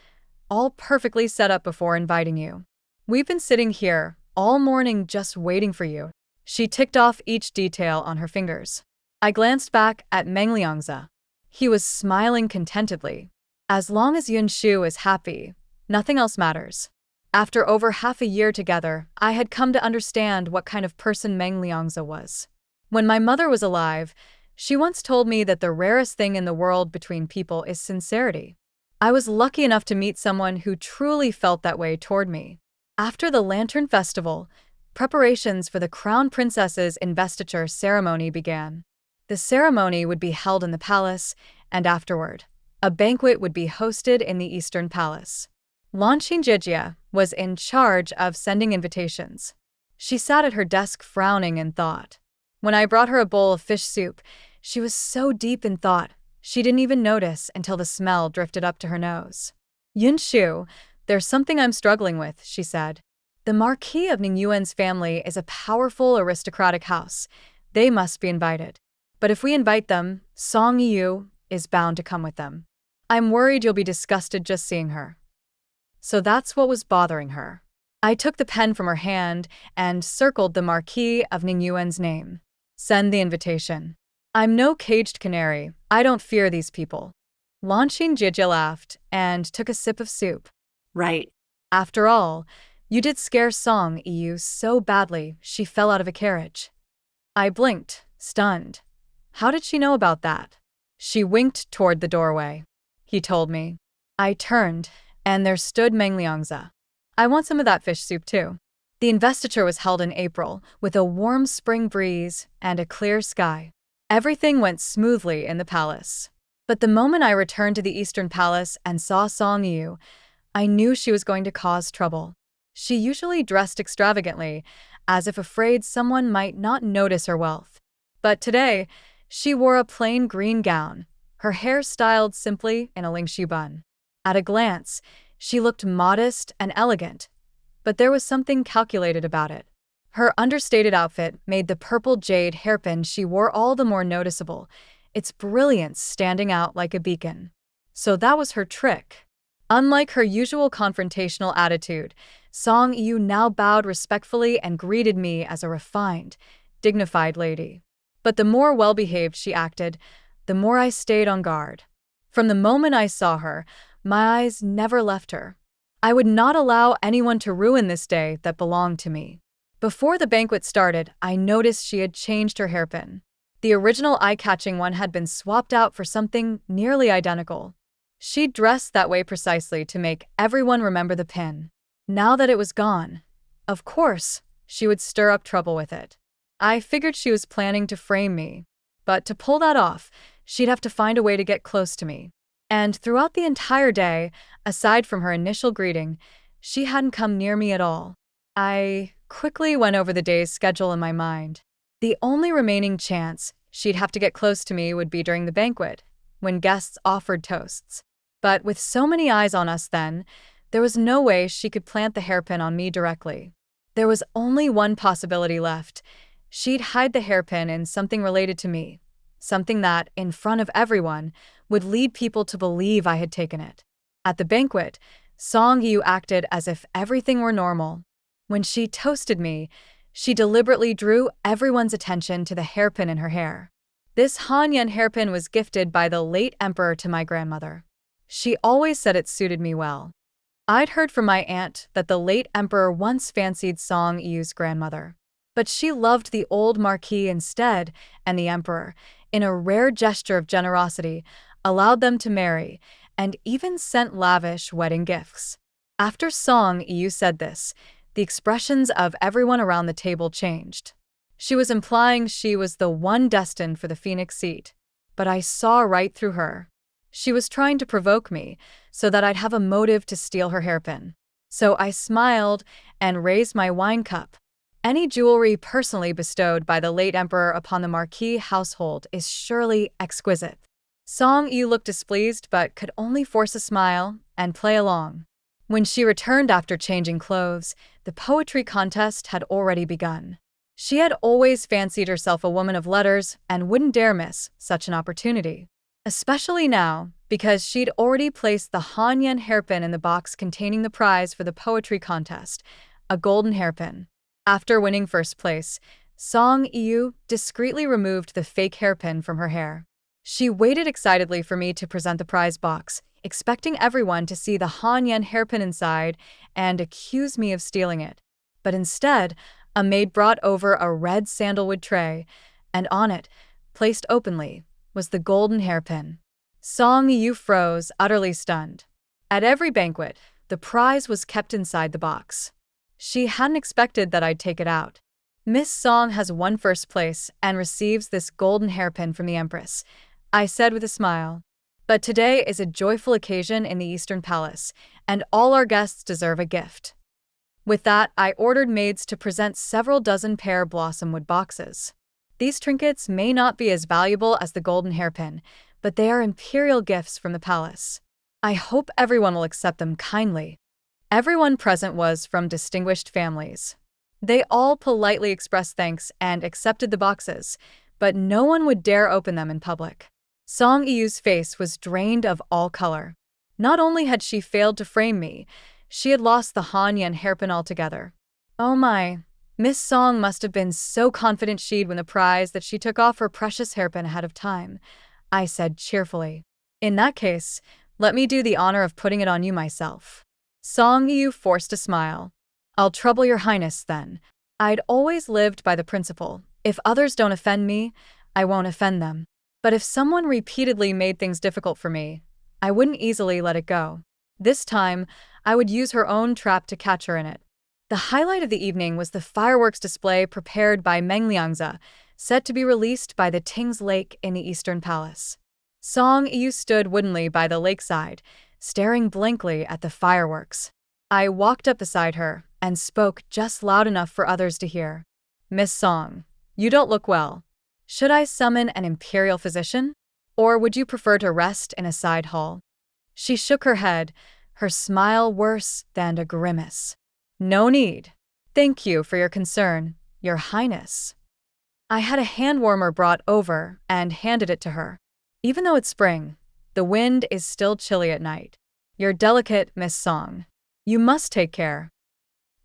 A: all perfectly set up before inviting you. We've been sitting here all morning just waiting for you. She ticked off each detail on her fingers. I glanced back at Meng Liangzi. He was smiling contentedly. As long as Yunshu is happy, nothing else matters. After over half a year together, I had come to understand what kind of person Meng Liangzi was. When my mother was alive, She once told me that the rarest thing in the world between people is sincerity. I was lucky enough to meet someone who truly felt that way toward me. After the Lantern Festival, preparations for the Crown Princess's investiture ceremony began. The ceremony would be held in the palace, and afterward, a banquet would be hosted in the Eastern Palace. Jijia was in charge of sending invitations. She sat at her desk frowning in thought. When I brought her a bowl of fish soup, she was so deep in thought, she didn't even notice until the smell drifted up to her nose. Yunshu, there's something I'm struggling with, she said. The Marquis of Ningyuan's family is a powerful aristocratic house. They must be invited. But if we invite them, Song Yu is bound to come with them. I'm worried you'll be disgusted just seeing her. So that's what was bothering her. I took the pen from her hand and circled the Marquis of Ningyuan's name. Send the invitation. I'm no caged canary. I don't fear these people. Jijia laughed and took a sip of soup.
B: Right.
A: After all, you did scare Song Yu so badly she fell out of a carriage. I blinked, stunned. How did she know about that? She winked toward the doorway. He told me. I turned, and there stood Meng Liangzi. I want some of that fish soup too. The investiture was held in April, with a warm spring breeze and a clear sky. Everything went smoothly in the palace. But the moment I returned to the Eastern Palace and saw Song Yu, I knew she was going to cause trouble. She usually dressed extravagantly, as if afraid someone might not notice her wealth. But today, she wore a plain green gown, her hair styled simply in a lingshu bun. At a glance, she looked modest and elegant, but there was something calculated about it. Her understated outfit made the purple jade hairpin she wore all the more noticeable, its brilliance standing out like a beacon. So that was her trick. Unlike her usual confrontational attitude, Song Yu now bowed respectfully and greeted me as a refined, dignified lady. But the more well-behaved she acted, the more I stayed on guard. From the moment I saw her, my eyes never left her. I would not allow anyone to ruin this day that belonged to me. Before the banquet started, I noticed she had changed her hairpin. The original eye-catching one had been swapped out for something nearly identical. She dressed that way precisely to make everyone remember the pin. Now that it was gone, of course, she would stir up trouble with it. I figured she was planning to frame me. But to pull that off, she'd have to find a way to get close to me. And throughout the entire day, aside from her initial greeting, she hadn't come near me at all. I quickly went over the day's schedule in my mind. The only remaining chance she'd have to get close to me would be during the banquet, when guests offered toasts. But with so many eyes on us then, there was no way she could plant the hairpin on me directly. There was only one possibility left. She'd hide the hairpin in something related to me, something that, in front of everyone, would lead people to believe I had taken it. At the banquet, Song Yu acted as if everything were normal. When she toasted me, she deliberately drew everyone's attention to the hairpin in her hair. This Hanyan hairpin was gifted by the late emperor to my grandmother. She always said it suited me well. I'd heard from my aunt that the late emperor once fancied Song Yu's grandmother. But she loved the old marquis instead, and the emperor, in a rare gesture of generosity, allowed them to marry, and even sent lavish wedding gifts. After Song Yu said this, the expressions of everyone around the table changed. She was implying she was the one destined for the Phoenix seat. But I saw right through her. She was trying to provoke me, so that I'd have a motive to steal her hairpin. So I smiled and raised my wine cup. Any jewelry personally bestowed by the late emperor upon the Marquis household is surely exquisite. Song Yu looked displeased but could only force a smile and play along. When she returned after changing clothes, the poetry contest had already begun. She had always fancied herself a woman of letters and wouldn't dare miss such an opportunity. Especially now, because she'd already placed the Hanyan hairpin in the box containing the prize for the poetry contest, a golden hairpin. After winning first place, Song Yu discreetly removed the fake hairpin from her hair. She waited excitedly for me to present the prize box, expecting everyone to see the Hanyan hairpin inside and accuse me of stealing it. But instead, a maid brought over a red sandalwood tray, and on it, placed openly, was the golden hairpin. Song Yu froze, utterly stunned. At every banquet, the prize was kept inside the box. She hadn't expected that I'd take it out. Miss Song has won first place and receives this golden hairpin from the Empress, I said with a smile. But today is a joyful occasion in the Eastern Palace, and all our guests deserve a gift. With that, I ordered maids to present several dozen pear blossom wood boxes. These trinkets may not be as valuable as the golden hairpin, but they are imperial gifts from the palace. I hope everyone will accept them kindly. Everyone present was from distinguished families. They all politely expressed thanks and accepted the boxes, but no one would dare open them in public. Song Yu's face was drained of all color. Not only had she failed to frame me, she had lost the Han Yan hairpin altogether. Oh my, Miss Song must have been so confident she'd win the prize that she took off her precious hairpin ahead of time, I said cheerfully. In that case, let me do the honor of putting it on you myself. Song Yu forced a smile. I'll trouble your highness then. I'd always lived by the principle, if others don't offend me, I won't offend them. But if someone repeatedly made things difficult for me, I wouldn't easily let it go. This time, I would use her own trap to catch her in it. The highlight of the evening was the fireworks display prepared by Meng Liangzi, set to be released by the Ting's Lake in the Eastern Palace. Song Yu stood woodenly by the lakeside, staring blankly at the fireworks. I walked up beside her and spoke just loud enough for others to hear. Miss Song, you don't look well. Should I summon an imperial physician? Or would you prefer to rest in a side hall? She shook her head, her smile worse than a grimace. No need. Thank you for your concern, Your Highness. I had a hand warmer brought over and handed it to her. Even though it's spring, the wind is still chilly at night. You're delicate, Miss Song. You must take care.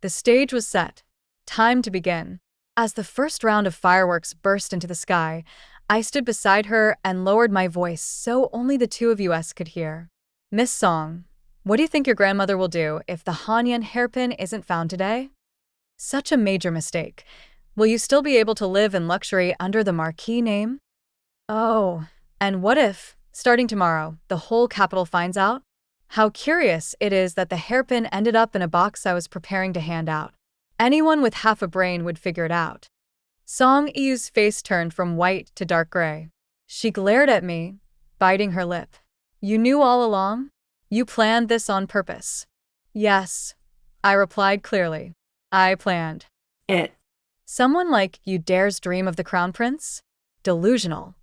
A: The stage was set. Time to begin. As the first round of fireworks burst into the sky, I stood beside her and lowered my voice so only the two of us could hear. Miss Song, what do you think your grandmother will do if the Hanyan hairpin isn't found today? Such a major mistake. Will you still be able to live in luxury under the Marquis name? Oh, and what if, starting tomorrow, the whole capital finds out? How curious it is that the hairpin ended up in a box I was preparing to hand out. Anyone with half a brain would figure it out. Song Yu's face turned from white to dark gray. She glared at me, biting her lip. You knew all along? You planned this on purpose. Yes, I replied clearly. I planned it. Someone like you dares dream of the crown prince? Delusional.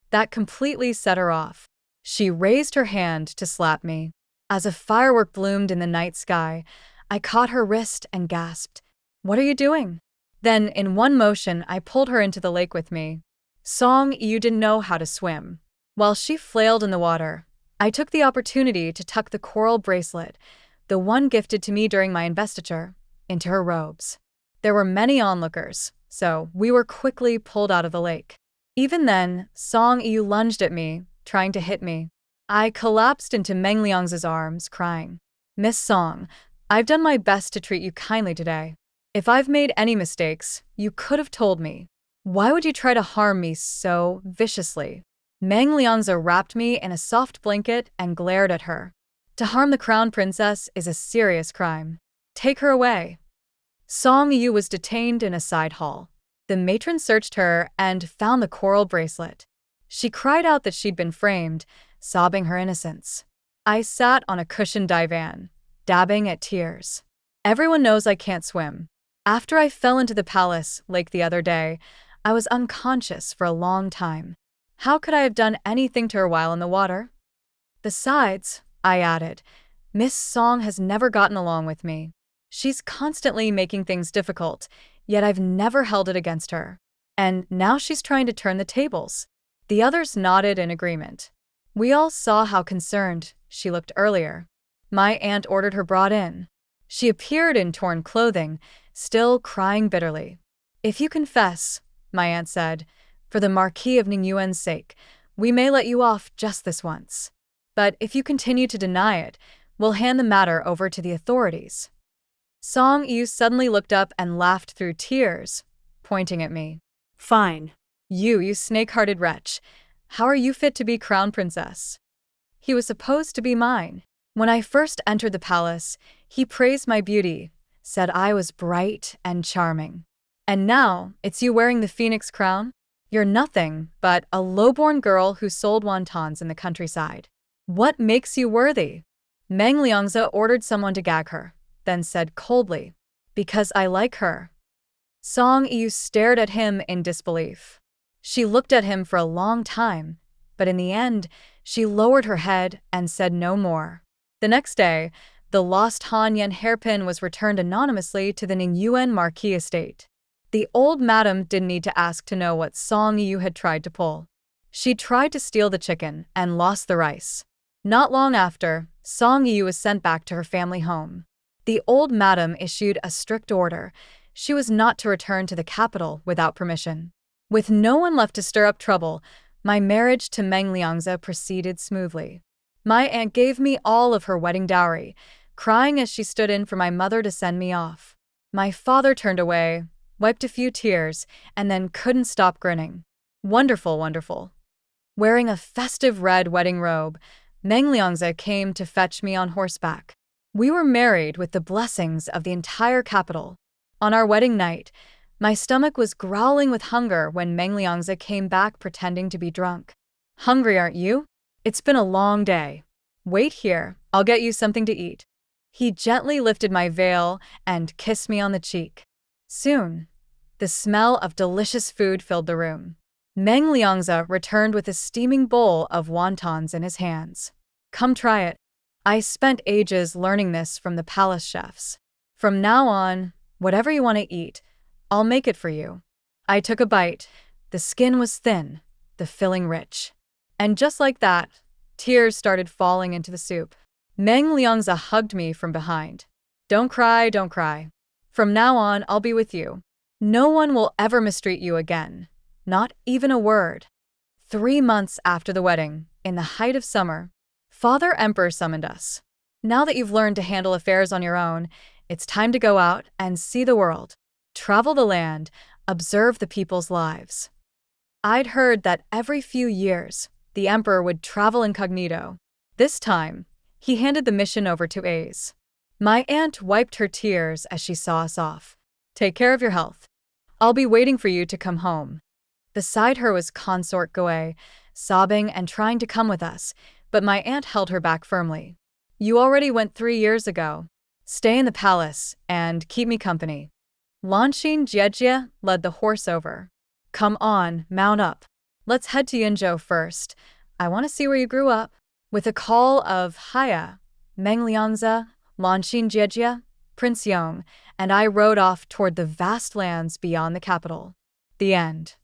A: That completely set her off. She raised her hand to slap me. As a firework bloomed in the night sky, I caught her wrist and gasped, "What are you doing?" Then, in one motion, I pulled her into the lake with me. Song Yu didn't know how to swim. While she flailed in the water, I took the opportunity to tuck the coral bracelet, the one gifted to me during my investiture, into her robes. There were many onlookers, so we were quickly pulled out of the lake. Even then, Song Yu lunged at me, trying to hit me. I collapsed into Meng Liangzi's arms, crying, "Miss Song, I've done my best to treat you kindly today. If I've made any mistakes, you could have told me. Why would you try to harm me so viciously?" Meng Liangzi wrapped me in a soft blanket and glared at her. To harm the crown princess is a serious crime. Take her away. Song Yu was detained in a side hall. The matron searched her and found the coral bracelet. She cried out that she'd been framed, sobbing her innocence. I sat on a cushioned divan, dabbing at tears. Everyone knows I can't swim. After I fell into the palace lake the other day, I was unconscious for a long time. How could I have done anything to her while in the water? Besides, I added, Miss Song has never gotten along with me. She's constantly making things difficult, yet I've never held it against her. And now she's trying to turn the tables. The others nodded in agreement. We all saw how concerned she looked earlier. My aunt ordered her brought in. She appeared in torn clothing, still crying bitterly. "If you confess," my aunt said, "for the Marquis of Ningyuan's sake, we may let you off just this once. But if you continue to deny it, we'll hand the matter over to the authorities." Song Yu suddenly looked up and laughed through tears, pointing at me. "Fine. You snake-hearted wretch. How are you fit to be crown princess? He was supposed to be mine. When I first entered the palace, he praised my beauty, said I was bright and charming. And now, it's you wearing the phoenix crown? You're nothing but a lowborn girl who sold wontons in the countryside. What makes you worthy? Meng Liangze ordered someone to gag her, then said coldly, because I like her. Song Yu stared at him in disbelief. She looked at him for a long time, but in the end, she lowered her head and said no more. The next day, the lost Han Yen hairpin was returned anonymously to the Ningyuan Marquis estate. The old madam didn't need to ask to know what Song Yu had tried to pull. She tried to steal the chicken and lost the rice. Not long after, Song Yu was sent back to her family home. The old madam issued a strict order. She was not to return to the capital without permission. With no one left to stir up trouble, my marriage to Meng Liangze proceeded smoothly. My aunt gave me all of her wedding dowry, crying as she stood in for my mother to send me off. My father turned away, wiped a few tears, and then couldn't stop grinning. Wonderful, wonderful. Wearing a festive red wedding robe, Meng Liangze came to fetch me on horseback. We were married with the blessings of the entire capital. On our wedding night, my stomach was growling with hunger when Meng Liangze came back pretending to be drunk. Hungry, aren't you? It's been a long day. Wait here, I'll get you something to eat. He gently lifted my veil and kissed me on the cheek. Soon, the smell of delicious food filled the room. Meng Liangze returned with a steaming bowl of wontons in his hands. Come try it. I spent ages learning this from the palace chefs. From now on, whatever you want to eat, I'll make it for you. I took a bite. The skin was thin, the filling rich. And just like that, tears started falling into the soup. Meng Liangze hugged me from behind. Don't cry, don't cry. From now on, I'll be with you. No one will ever mistreat you again. Not even a word. 3 months after the wedding, in the height of summer, Father Emperor summoned us. Now that you've learned to handle affairs on your own, it's time to go out and see the world. Travel the land, observe the people's lives. I'd heard that every few years, the emperor would travel incognito. This time, he handed the mission over to Ace. My aunt wiped her tears as she saw us off. Take care of your health. I'll be waiting for you to come home. Beside her was Consort Goe, sobbing and trying to come with us, but my aunt held her back firmly. You already went 3 years ago. Stay in the palace and keep me company. Lanshin Jiejie led the horse over. Come on, mount up. Let's head to Yinzhou first. I want to see where you grew up. With a call of Hiya, Meng Liangze, Lanshin Jiejie, Prince Yong, and I rode off toward the vast lands beyond the capital. The end.